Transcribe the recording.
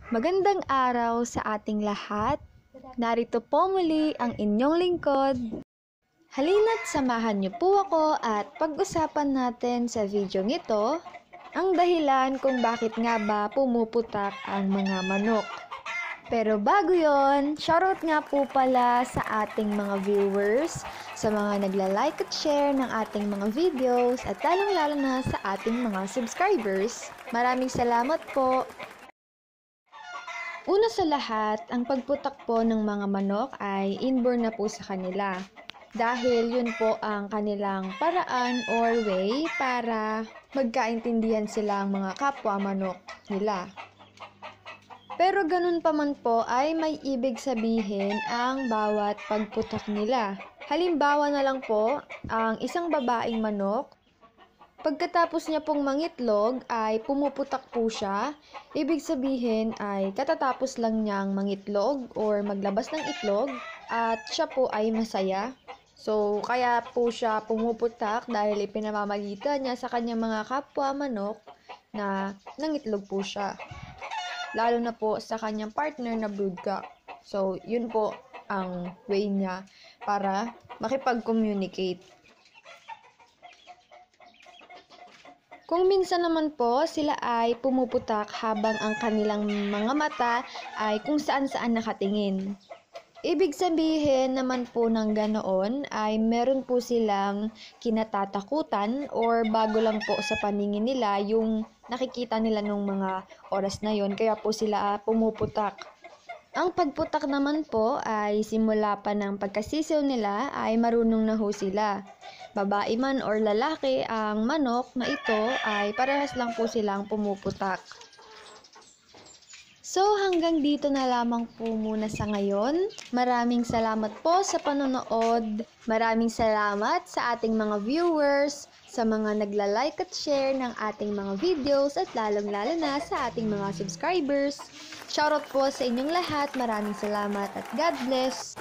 Magandang araw sa ating lahat. Narito po muli ang inyong lingkod. Halina't samahan niyo po ako at pag-usapan natin sa video nito ang dahilan kung bakit nga ba pumuputak ang mga manok. Pero bago yon, shoutout nga po pala sa ating mga viewers, sa mga nagla-like at share ng ating mga videos at lalong-lalo na sa ating mga subscribers. Maraming salamat po! Una sa lahat, ang pagputak po ng mga manok ay inborn na po sa kanila. Dahil yun po ang kanilang paraan or way para magkaintindihan sila ang mga kapwa manok nila. Pero ganun pa man po ay may ibig sabihin ang bawat pagputak nila. Halimbawa na lang po, ang isang babaeng manok, pagkatapos niya pong mangitlog ay pumuputak po siya. Ibig sabihin ay katatapos lang niyang mangitlog or maglabas ng itlog at siya po ay masaya. So, kaya po siya pumuputak dahil ipinamamagitan niya sa kanyang mga kapwa manok na nangitlog po siya. Lalo na po sa kanyang partner na broodcock. So, yun po ang way niya para makipag-communicate. Kung minsan naman po sila ay pumuputak habang ang kanilang mga mata ay kung saan-saan nakatingin. Ibig sabihin naman po ng ganoon ay meron po silang kinatatakutan or bago lang po sa paningin nila yung nakikita nila nung mga oras na yon, kaya po sila pumuputak. Ang pagputak naman po ay simula pa ng pagkasisiw nila ay marunong na ho sila. Babae man or lalaki, ang manok na ito ay parehas lang po silang pumuputak. So hanggang dito na lamang po muna sa ngayon. Maraming salamat po sa panonood. Maraming salamat sa ating mga viewers, sa mga nagla-like at share ng ating mga videos at lalong-lalo na sa ating mga subscribers. Shoutout po sa inyong lahat. Maraming salamat at God bless!